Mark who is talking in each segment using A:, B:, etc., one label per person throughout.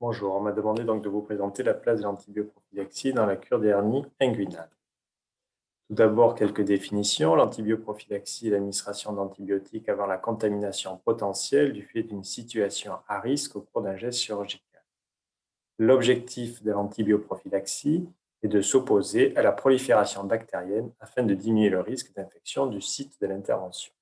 A: Bonjour, on m'a demandé donc de vous présenter la place de l'antibioprophylaxie dans la cure des hernies inguinales. Tout d'abord, quelques définitions. L'antibioprophylaxie est l'administration d'antibiotiques avant la contamination potentielle du fait d'une situation à risque au cours d'un geste chirurgical. L'objectif de l'antibioprophylaxie est de s'opposer à la prolifération bactérienne afin de diminuer le risque d'infection du site de l'intervention.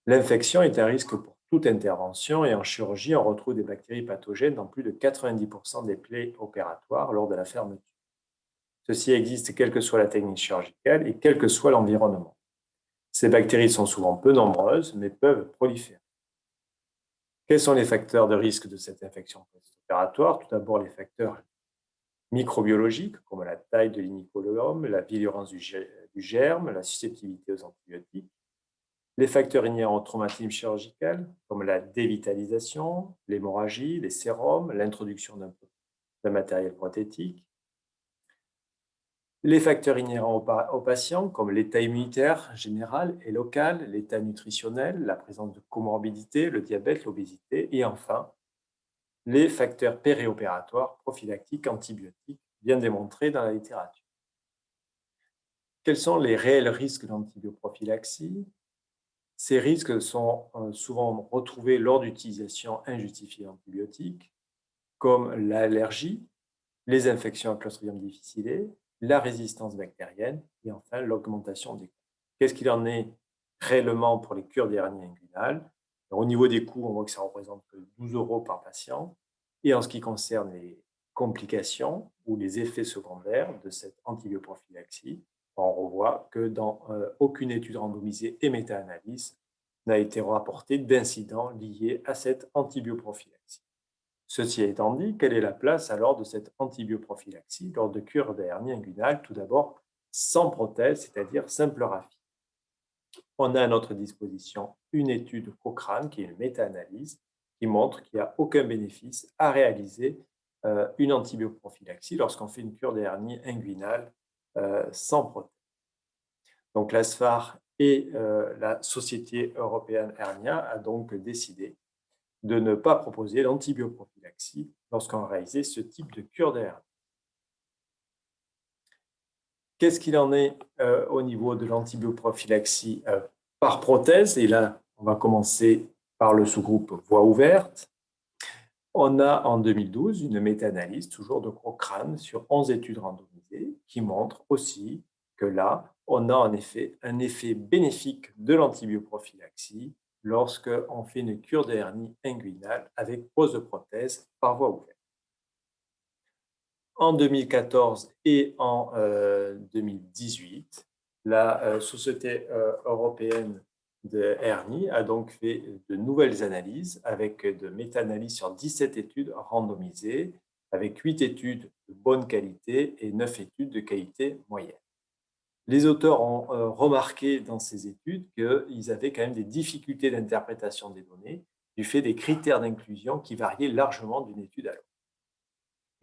A: L'infection est un risque pour toute intervention et en chirurgie, on retrouve des bactéries pathogènes dans plus de 90% des plaies opératoires lors de la fermeture. Ceci existe quelle que soit la technique chirurgicale et quel que soit l'environnement. Ces bactéries sont souvent peu nombreuses, mais peuvent proliférer. Quels sont les facteurs de risque de cette infection post-opératoire? Tout d'abord, les facteurs microbiologiques, comme la taille de l'inicolome, la virulence du germe, la susceptibilité aux antibiotiques. Les facteurs inhérents au traumatisme chirurgical, comme la dévitalisation, l'hémorragie, les sérums, l'introduction d'un matériel prothétique. Les facteurs inhérents au patient, comme l'état immunitaire général et local, l'état nutritionnel, la présence de comorbidité, le diabète, l'obésité. Et enfin, les facteurs périopératoires, prophylactiques, antibiotiques, bien démontrés dans la littérature. Quels sont les réels risques d'antibioprophylaxie? Ces risques sont souvent retrouvés lors d'utilisation injustifiée d'antibiotiques, comme l'allergie, les infections à Clostridium difficile, la résistance bactérienne et enfin l'augmentation des coûts. Qu'est-ce qu'il en est réellement pour les cures des hernies inguinales? Au niveau des coûts, on voit que ça représente 12 € par patient. Et en ce qui concerne les complications ou les effets secondaires de cette antibioprophylaxie, on revoit que dans aucune étude randomisée et méta-analyse n'a été rapporté d'incidents liés à cette antibioprophylaxie. Ceci étant dit, quelle est la place alors de cette antibioprophylaxie lors de cures des hernies inguinales? Tout d'abord, sans prothèse, c'est-à-dire simple raffie. On a à notre disposition une étude Cochrane, qui est une méta-analyse, qui montre qu'il n'y a aucun bénéfice à réaliser une antibioprophylaxie lorsqu'on fait une cure des hernies inguinales sans prothèse. Donc l'ASFAR et la Société européenne Hernia a donc décidé de ne pas proposer l'antibioprophylaxie lorsqu'on réalisait ce type de cure des hernies. Qu'est-ce qu'il en est au niveau de l'antibioprophylaxie par prothèse? Et là, on va commencer par le sous-groupe voie ouverte. On a en 2012 une méta-analyse, toujours de Cochrane, sur 11 études randomisées, qui montrent aussi que là, on a en effet un effet bénéfique de l'antibioprophylaxie lorsqu'on fait une cure de hernie inguinale avec pose de prothèse par voie ouverte. En 2014 et en 2018, la Société européenne de hernie a donc fait de nouvelles analyses avec de méta-analyses sur 17 études randomisées, avec 8 études de bonne qualité et 9 études de qualité moyenne. Les auteurs ont remarqué dans ces études qu'ils avaient quand même des difficultés d'interprétation des données du fait des critères d'inclusion qui variaient largement d'une étude à l'autre.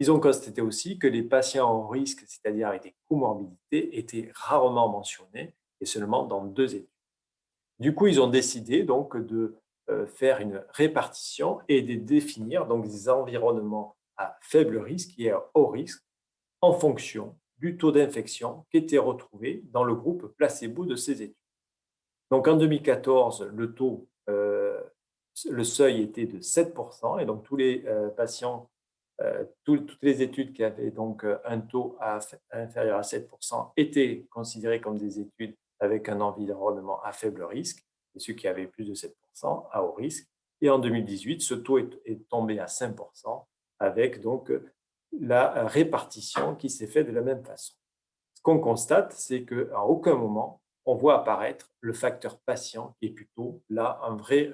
A: Ils ont constaté aussi que les patients en risque, c'est-à-dire avec des comorbidités, étaient rarement mentionnés et seulement dans 2 études. Du coup, ils ont décidé donc de faire une répartition et de définir donc des environnements à faible risque et à haut risque en fonction du taux d'infection qui était retrouvé dans le groupe placebo de ces études. Donc en 2014, le seuil était de 7% et donc tous les patients, toutes les études qui avaient donc un taux inférieur à 7% étaient considérées comme des études avec un environnement à faible risque et ceux qui avaient plus de 7% à haut risque. Et en 2018, ce taux est tombé à 5% avec donc la répartition qui s'est faite de la même façon. Ce qu'on constate, c'est qu'à aucun moment, on voit apparaître le facteur patient qui est plutôt là un vrai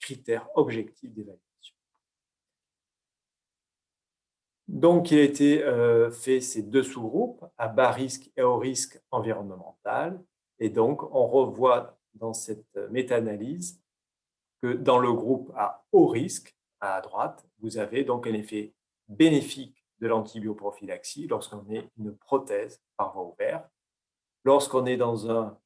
A: critère objectif d'évaluation. Donc, il a été fait ces 2 sous-groupes à bas risque et haut risque environnemental. Et donc, on revoit dans cette méta-analyse que dans le groupe à haut risque, à droite, vous avez donc un effet bénéfique de l'antibioprophylaxie lorsqu'on met une prothèse par voie ouverte. Lorsqu'on est dans un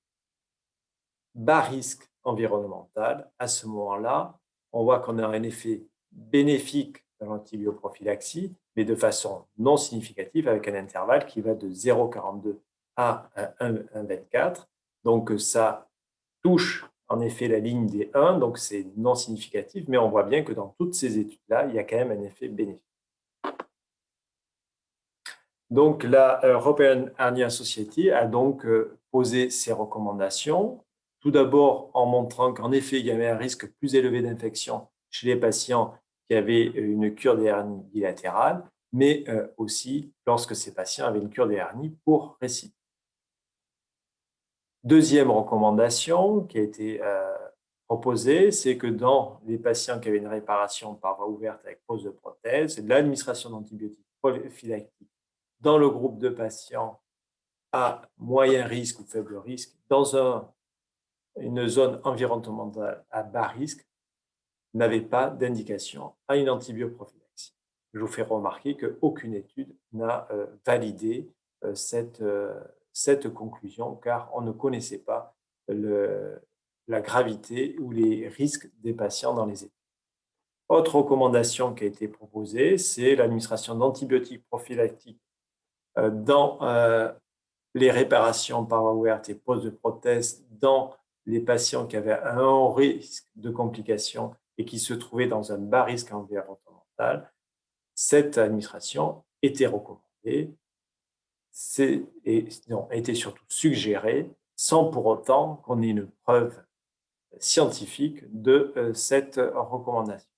A: bas risque environnemental, à ce moment-là, on voit qu'on a un effet bénéfique de l'antibioprophylaxie, mais de façon non significative avec un intervalle qui va de 0,42 à 1,24. Donc, ça touche en effet la ligne des 1, donc c'est non significatif, mais on voit bien que dans toutes ces études-là, il y a quand même un effet bénéfique. Donc, la European Hernia Society a donc posé ses recommandations, tout d'abord en montrant qu'en effet, il y avait un risque plus élevé d'infection chez les patients qui avaient une cure des hernies bilatérales, mais aussi lorsque ces patients avaient une cure des hernies pour récidive. Deuxième recommandation qui a été proposée, c'est que dans les patients qui avaient une réparation par voie ouverte avec pose de prothèse, l'administration d'antibiotiques prophylactiques dans le groupe de patients à moyen risque ou faible risque, dans une zone environnementale à bas risque, n'avait pas d'indication à une antibioprophylaxie. Je vous fais remarquer qu'aucune étude n'a validé cette conclusion, car on ne connaissait pas la gravité ou les risques des patients dans les études. Autre recommandation qui a été proposée, c'est l'administration d'antibiotiques prophylactiques dans les réparations par voie ouverte et pose de prothèse dans les patients qui avaient un haut risque de complications et qui se trouvaient dans un bas risque environnemental. Cette administration était recommandée et était surtout suggérée sans pour autant qu'on ait une preuve scientifique de cette recommandation.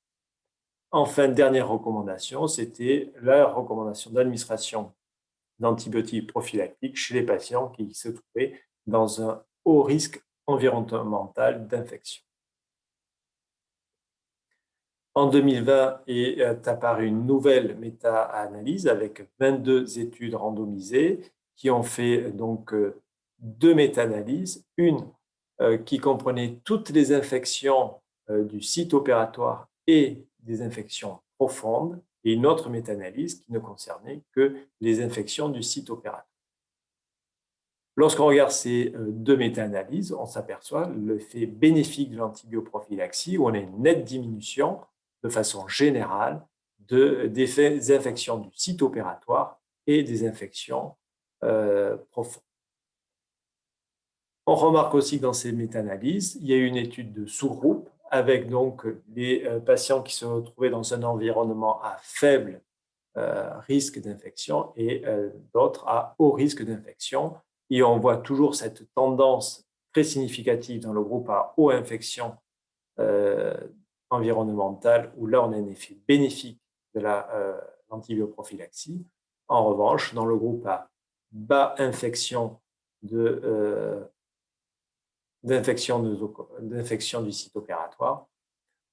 A: Enfin, dernière recommandation, c'était la recommandation d'administration d'antibiotiques prophylactiques chez les patients qui se trouvaient dans un haut risque environnemental d'infection. En 2020 est apparue une nouvelle méta-analyse avec 22 études randomisées qui ont fait donc deux méta-analyses, une qui comprenait toutes les infections du site opératoire et des infections profondes, et une autre méta-analyse qui ne concernait que les infections du site opératoire. Lorsqu'on regarde ces deux méta-analyses, on s'aperçoit l'effet bénéfique de l'antibioprophylaxie, où on a une nette diminution de façon générale des infections du site opératoire et des infections profondes. On remarque aussi que dans ces méta-analyses, il y a eu une étude de sous-groupe avec donc les patients qui se retrouvaient dans un environnement à faible risque d'infection et d'autres à haut risque d'infection. Et on voit toujours cette tendance très significative dans le groupe à haut infection environnementale, où là on a un effet bénéfique de l'antibioprophylaxie. En revanche, dans le groupe à bas infection d'infection du site opératoire,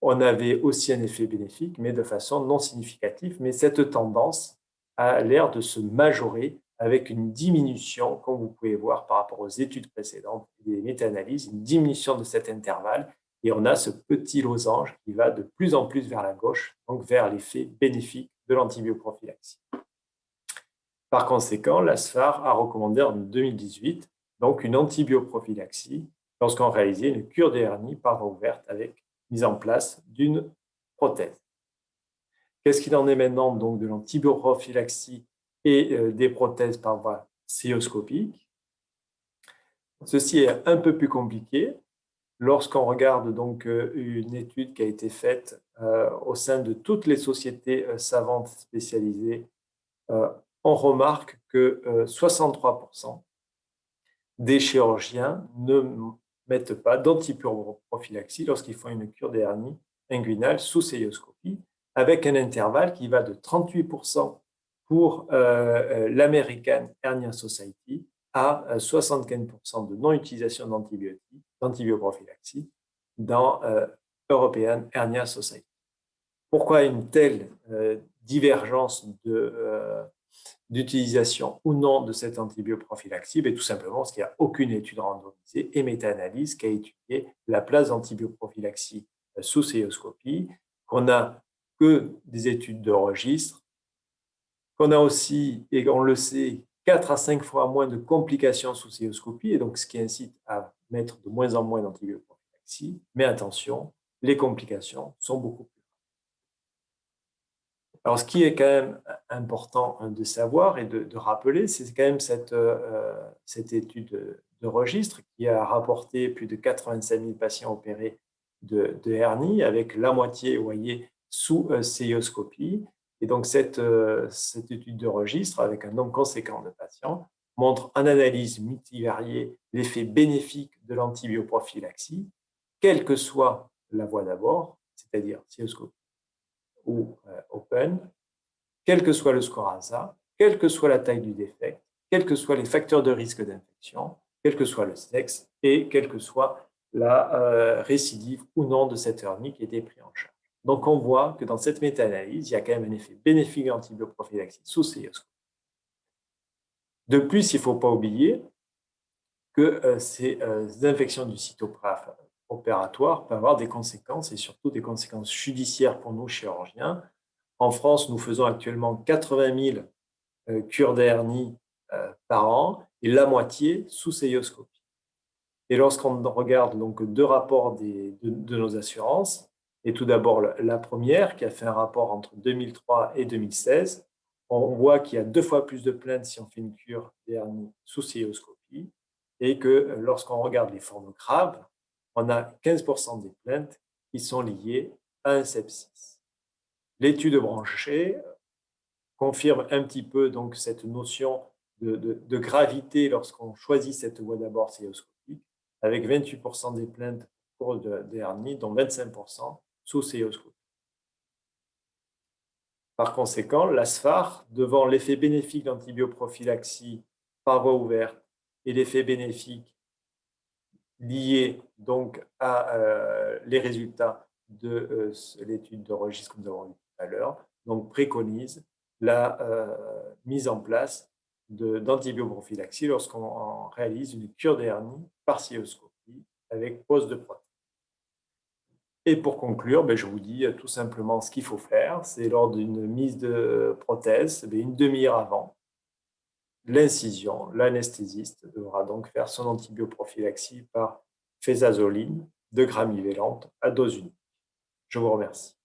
A: on avait aussi un effet bénéfique, mais de façon non significative. Mais cette tendance a l'air de se majorer avec une diminution, comme vous pouvez voir par rapport aux études précédentes, des méta-analyses, une diminution de cet intervalle. Et on a ce petit losange qui va de plus en plus vers la gauche, donc vers l'effet bénéfique de l'antibioprophylaxie. Par conséquent, l'ASFAR a recommandé en 2018 donc une antibioprophylaxie lorsqu'on réalisait une cure des hernies par voie ouverte avec mise en place d'une prothèse. Qu'est-ce qu'il en est maintenant donc de l'antibioprophylaxie et des prothèses par voie célioscopique? Ceci est un peu plus compliqué. Lorsqu'on regarde donc une étude qui a été faite au sein de toutes les sociétés savantes spécialisées, on remarque que 63% des chirurgiens ne mettent pas d'antibioprophylaxie lorsqu'ils font une cure des hernies inguinales sous célioscopie, avec un intervalle qui va de 38% pour l'American Hernia Society à 75% de non-utilisation d'antibioprophylaxie dans European Hernia Society. Pourquoi une telle divergence d'utilisation ou non de cette antibioprophylaxie? Tout simplement parce qu'il n'y a aucune étude randomisée et méta-analyse qui a étudié la place d'antibioprophylaxie sous célioscopie, qu'on n'a que des études de registre, qu'on a aussi, et on le sait, 4 à 5 fois moins de complications sous célioscopie, et donc ce qui incite à mettre de moins en moins d'antibioprophylaxie. Mais attention, les complications sont beaucoup plus. Alors, ce qui est quand même important de savoir et de rappeler, c'est quand même cette étude de registre qui a rapporté plus de 85 000 patients opérés de hernie, avec la moitié, vous voyez, sous célioscopie. Et donc, cette étude de registre, avec un nombre conséquent de patients, montre en analyse multivariée l'effet bénéfique de l'antibioprophylaxie, quelle que soit la voie d'abord, c'est-à-dire célioscopie ou open, quel que soit le score ASA, quelle que soit la taille du défect, quels que soient les facteurs de risque d'infection, quel que soit le sexe et quelle que soit la récidive ou non de cette hernie qui a été prise en charge. Donc, on voit que dans cette méta-analyse, il y a quand même un effet bénéfique de l'antibioprophylaxie sous célioscopie. De plus, il ne faut pas oublier que ces infections du site opératoire peuvent avoir des conséquences et surtout des conséquences judiciaires pour nos chirurgiens. En France, nous faisons actuellement 80 000 cure d'hernie par an et la moitié sous célioscopie. Et lorsqu'on regarde donc deux rapports de nos assurances, et tout d'abord la première qui a fait un rapport entre 2003 et 2016, on voit qu'il y a 2 fois plus de plaintes si on fait une cure d'hernie sous célioscopie et que lorsqu'on regarde les formes graves, on a 15% des plaintes qui sont liées à un sepsis. L'étude branchée confirme un petit peu donc cette notion de gravité lorsqu'on choisit cette voie d'abord célioscopique, avec 28% des plaintes pour de hernie, dont 25% sous célioscopie. Par conséquent, l'ASFAR, devant l'effet bénéfique d'antibioprophylaxie par voie ouverte et l'effet bénéfique lié donc à les résultats de l'étude de registre que nous avons vu tout à l'heure, donc préconise la mise en place d'antibioprophylaxie lorsqu'on réalise une cure d'hernie par célioscopie avec pose de prothèse. Et pour conclure, je vous dis tout simplement ce qu'il faut faire. C'est lors d'une mise de prothèse, une demi-heure avant l'incision, l'anesthésiste devra donc faire son antibioprophylaxie par fésazoline 2 grammes à dose unique. Je vous remercie.